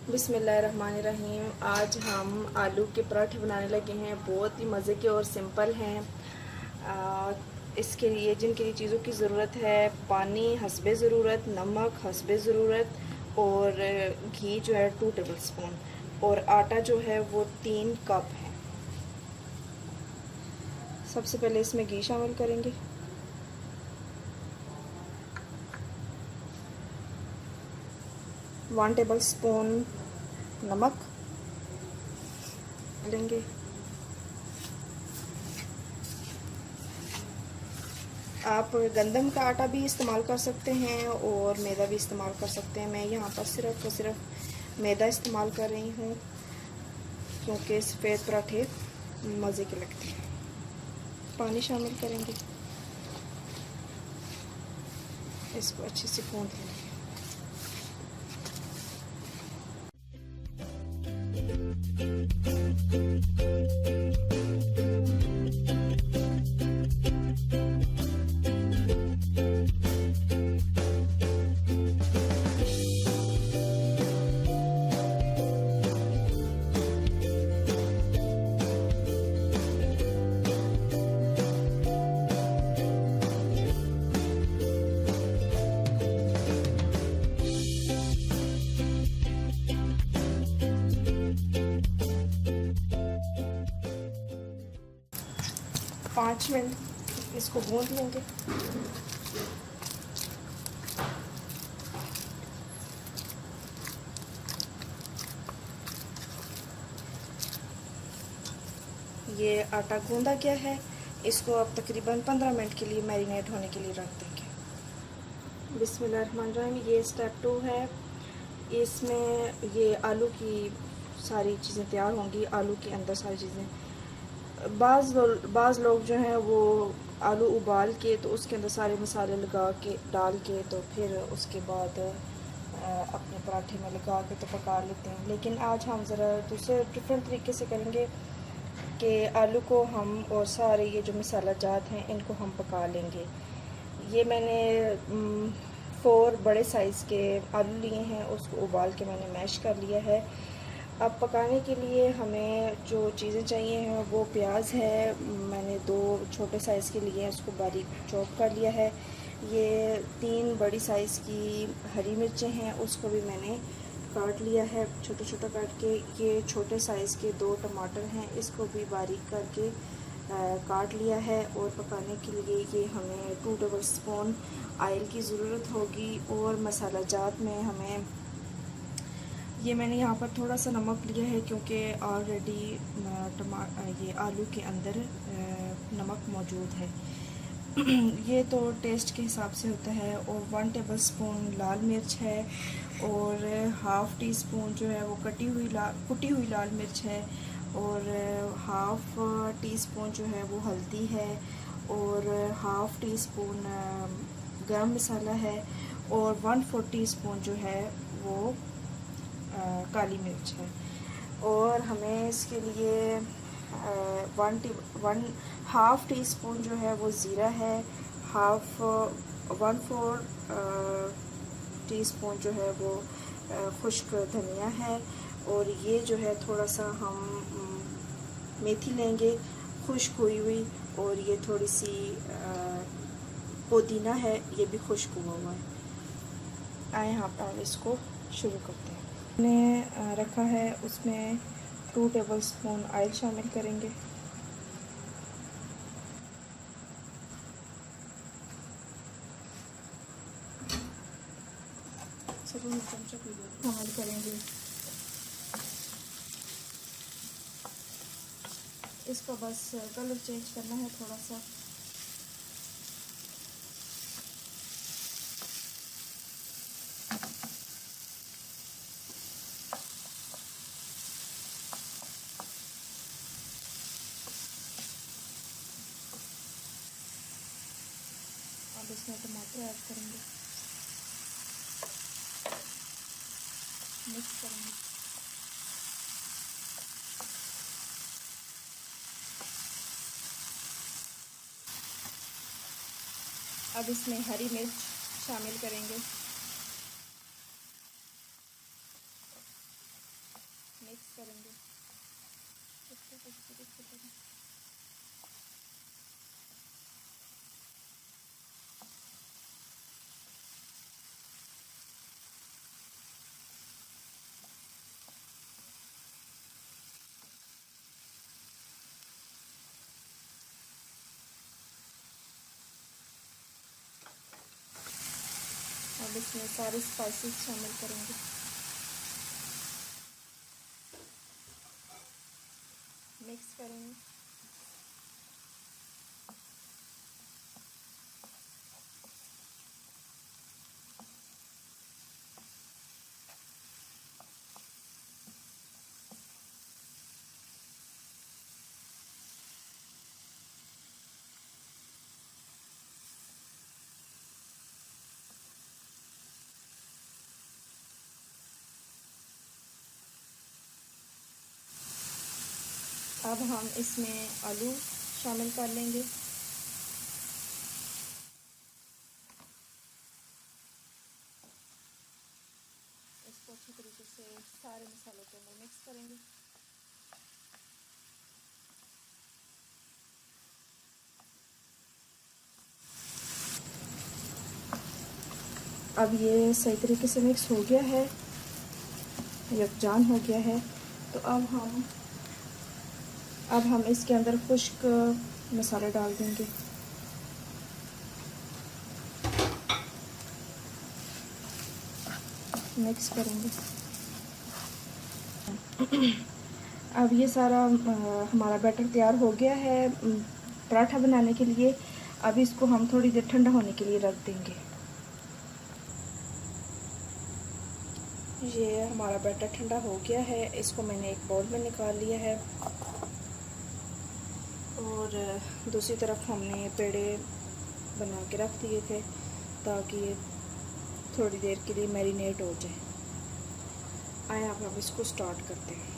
बिस्मिल्लाहिर्रहमानिर्रहीम। आज हम आलू के पराठे बनाने लगे हैं। बहुत ही मज़े के और सिंपल हैं। इसके लिए जिनके लिए चीज़ों की ज़रूरत है, पानी हस्बे ज़रूरत, नमक हस्बे ज़रूरत और घी जो है 2 टेबल स्पून और आटा जो है वो 3 कप है। सबसे पहले इसमें घी शामिल करेंगे। वन टेबल स्पून नमक लेंगे। आप गंदम का आटा भी इस्तेमाल कर सकते हैं और मैदा भी इस्तेमाल कर सकते हैं। मैं यहाँ पर सिर्फ़ और सिर्फ मैदा इस्तेमाल कर रही हूँ क्योंकि सफ़ेद पराठे मज़े के लगते हैं। पानी शामिल करेंगे, इसको अच्छे से गूँध लेंगे। पाँच मिनट इसको गूँध लेंगे। ये आटा गूँधा गया है। इसको अब तकरीबन 15 मिनट के लिए मैरिनेट होने के लिए रख देंगे। बिस्मिल्लाहिर्रहमानिर्रहीम। ये स्टेप 2 है। इसमें ये आलू की सारी चीज़ें तैयार होंगी। आलू के अंदर सारी चीज़ें, बाज़ लोग जो हैं वो आलू उबाल के तो उसके अंदर सारे मसाले लगा के डाल के तो फिर उसके बाद अपने पराठे में लगा के तो पका लेते हैं। लेकिन आज हम ज़रा दूसरे डिफरेंट तरीके से करेंगे कि आलू को हम और सारे ये जो मसाला जात हैं इनको हम पका लेंगे। ये मैंने 4 बड़े साइज़ के आलू लिए हैं, उसको उबाल के मैंने मैश कर लिया है। अब पकाने के लिए हमें जो चीज़ें चाहिए हैं वो प्याज है, मैंने 2 छोटे साइज़ के लिए हैं, उसको बारीक चॉप कर लिया है। ये 3 बड़ी साइज़ की हरी मिर्चें हैं, उसको भी मैंने काट लिया है छोटा छोटा काट के। ये छोटे साइज़ के 2 टमाटर हैं, इसको भी बारीक करके काट लिया है। और पकाने के लिए ये हमें 2 टेबल स्पून ऑयल की ज़रूरत होगी। और मसाला जात में हमें ये मैंने यहाँ पर थोड़ा सा नमक लिया है क्योंकि ऑलरेडी ये आलू के अंदर नमक मौजूद है। ये तो टेस्ट के हिसाब से होता है। और 1 टेबल स्पून लाल मिर्च है और हाफ़ टी स्पून जो है वो कुटी हुई लाल मिर्च है। और हाफ़ टी स्पून जो है वो हल्दी है। और हाफ़ टी स्पून गरम मसाला है। और 1/4 टी स्पून जो है वो काली मिर्च है। और हमें इसके लिए 1 हाफ़ टी स्पून जो है वो ज़ीरा है। 1/4 टी स्पून जो है वो खुश्क धनिया है। और ये जो है थोड़ा सा हम मेथी लेंगे खुश्क हुई हुई। और ये थोड़ी सी पुदीना है, ये भी खुश्क हुआ हुआ है। आए यहाँ पर इसको शुरू करते हैं। मैंने रखा है, उसमें 2 टेबल स्पून ऑयल शामिल करेंगे। शामिल करेंगे। इसको बस कलर चेंज करना है थोड़ा सा। अब इसमें टमाटर ऐड करेंगे, मिक्स करेंगे। अब इसमें हरी मिर्च शामिल करेंगे। अब इसमें सारे स्पाइसेस शामिल करेंगे। मिक्स करेंगे। अब हम इसमें आलू शामिल कर लेंगे। इसको अच्छी तरीके से सारे मसालों के अंदर मिक्स करेंगे। अब ये सही तरीके से मिक्स हो गया है, यकजान हो गया है। तो अब हम इसके अंदर खुश्क मसाले डाल देंगे। मिक्स करेंगे। अब ये सारा हमारा बैटर तैयार हो गया है पराठा बनाने के लिए। अब इसको हम थोड़ी देर ठंडा होने के लिए रख देंगे। ये हमारा बैटर ठंडा हो गया है, इसको मैंने एक बाउल में निकाल लिया है। और दूसरी तरफ हमने पेड़े बना के रख दिए थे ताकि ये थोड़ी देर के लिए मैरिनेट हो जाए। आए अब हम इसको स्टार्ट करते हैं।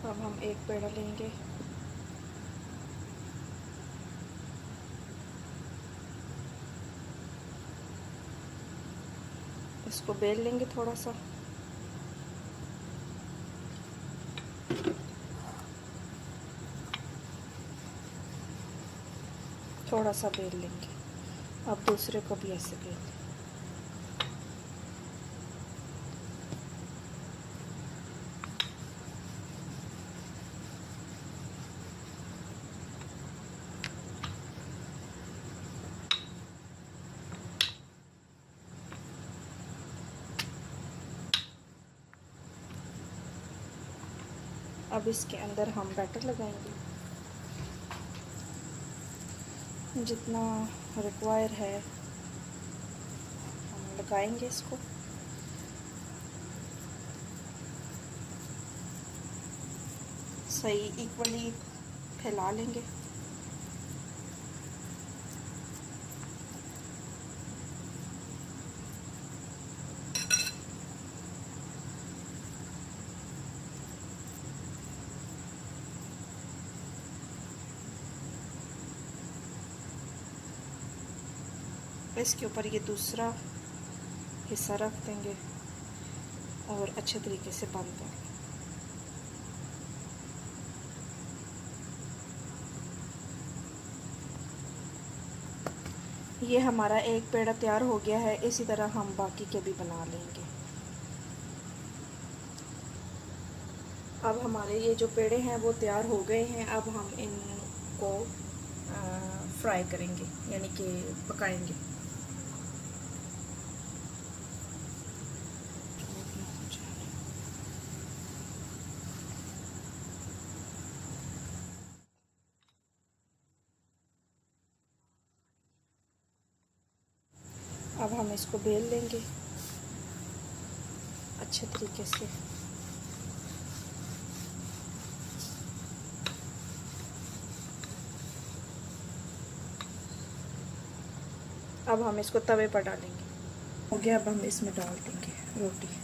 अब हम एक पेड़ा लेंगे, इसको बेल लेंगे थोड़ा सा। थोड़ा सा बेल लेंगे। अब दूसरे को भी ऐसे बेल लेंगे। अब इसके अंदर हम बैटर लगाएंगे जितना रिक्वायर है हम लगाएंगे। इसको सही इक्वली फैला लेंगे। इसके ऊपर ये दूसरा हिस्सा रख देंगे और अच्छे तरीके से बंद कर लेंगे। ये हमारा एक पेड़ा तैयार हो गया है। इसी तरह हम बाकी के भी बना लेंगे। अब हमारे ये जो पेड़े हैं वो तैयार हो गए हैं। अब हम इनको फ्राई करेंगे, यानी कि पकाएंगे। अब हम इसको बेल लेंगे अच्छे तरीके से। अब हम इसको तवे पर डालेंगे। हो गया, अब हम इसमें डाल देंगे रोटी।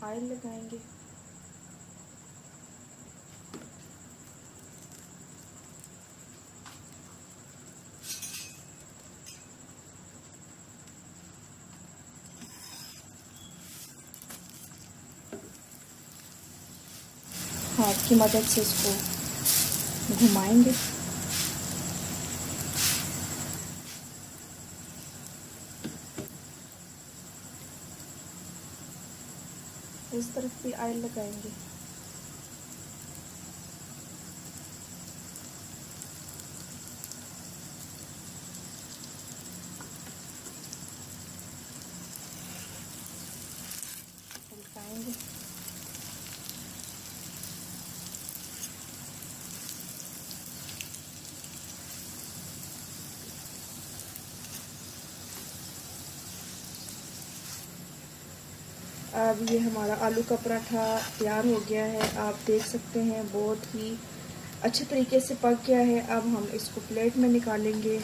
ऑयल लगाएंगे। हाथ की मदद से इसको घुमाएंगे। इस तरफ भी ऑयल लगाएंगे। उल्टाएंगे। अब ये हमारा आलू का पराठा तैयार हो गया है। आप देख सकते हैं बहुत ही अच्छे तरीके से पक गया है। अब हम इसको प्लेट में निकालेंगे।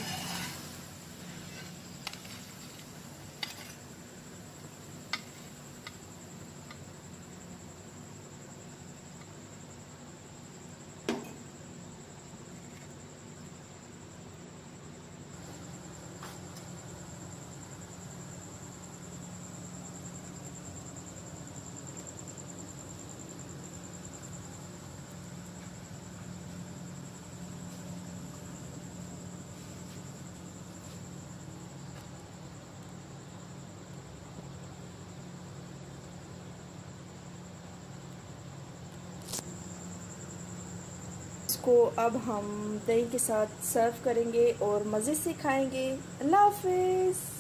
इसको अब हम दही के साथ सर्व करेंगे और मज़े से खाएंगे। अल्लाह हाफ़िज़।